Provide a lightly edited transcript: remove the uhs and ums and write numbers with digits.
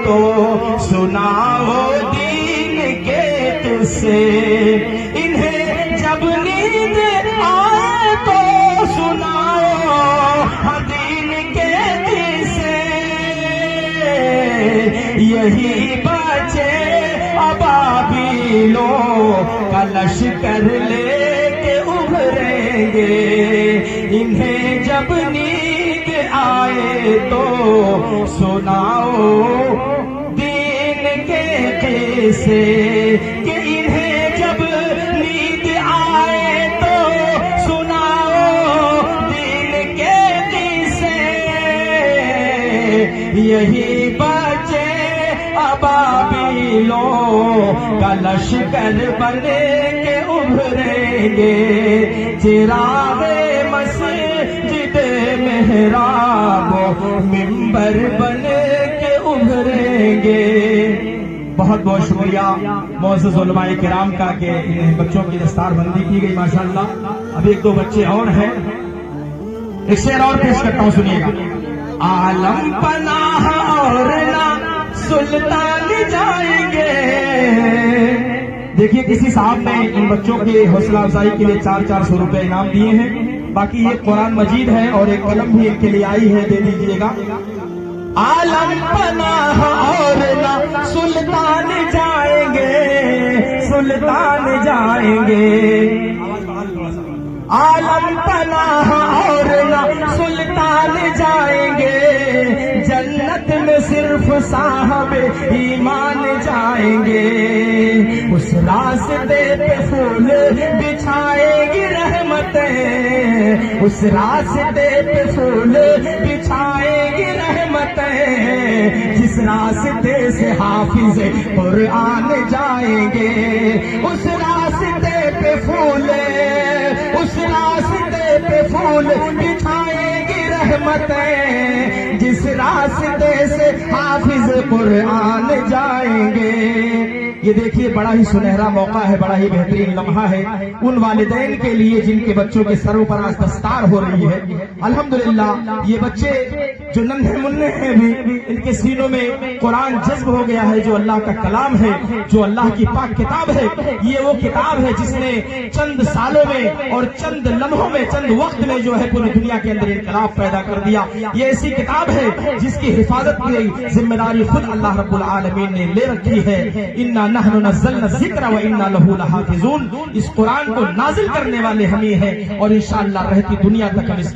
تو سناؤ دین کے قصے، انہیں جب نیند آئے تو سناؤ دین کے قصے، یہی بچے ابابیلوں کا لشکر لے کے ابھریں گے، انہیں جب نیند آئے تو سناؤ دین کے قصے، کہ انہیں جب نیند آئے تو سناؤ دین کے قصے، یہی بچے ابابیلوں کا لشکر بن کے ابھریں گے، چراغ مسجد محراب منبر بن کے ابھریں گے۔ بہت بہت شکریہ معزز علماء کرام کا کہ انہیں بچوں کی دستار بندی کی گئی ماشاءاللہ۔ اب ایک دو بچے اور ہیں، ایک شعر اور پیش کرتا ہوں، سنیے گا۔ عالم پناہ اور نہ سلطان جائیں گے۔ دیکھیے کسی صاحب نے ان بچوں کے حوصلہ افزائی کے لیے 400 روپے انعام دیے ہیں، باقی یہ قرآن مجید ہے اور ایک قلم بھی ان کے لیے آئی ہے، دے دیجئے گا۔ عالم پناہ اور نہ سلطان جائیں گے، سلطان جائیں گے، عالم پناہ اور نہ سلطان جائیں گے، جنت میں صرف صاحب ایمان جائیں گے، اس راستے پہ پھول بچھائے گی رحمتیں، اس راستے پہ پھول بچھائے گی رحمتیں، جس راستے سے حافظ قرآن جائیں گے، اس راستے پہ پھول، اس راستے پہ پھول بچھائیں گی رحمتیں، جس راستے سے حافظ قرآن جائیں گے۔ یہ دیکھیے بڑا ہی سنہرا موقع ہے، بڑا ہی بہترین لمحہ ہے ان والدین کے لیے جن کے بچوں کے سروں پر آج دستار ہو رہی ہے۔ الحمدللہ یہ بچے جو ننھے منھے ہیں بھی ان کے سینوں میں قرآن جذب ہو گیا ہے، جو اللہ کا کلام ہے، جو اللہ کی پاک کتاب ہے۔ یہ وہ کتاب ہے جس نے چند سالوں میں اور چند لمحوں میں، چند وقت میں جو ہے پوری دنیا کے اندر انقلاب پیدا کر دیا۔ یہ ایسی کتاب ہے جس کی حفاظت کی ذمہ داری خود اللہ رب العالمین نے لے رکھی ہے۔ انا نحن نزلنا الذکر وانا لہ لحافظون، اس قرآن کو نازل کرنے والے ہم ہی ہیں اور انشاءاللہ رہتی دنیا تک ہم اس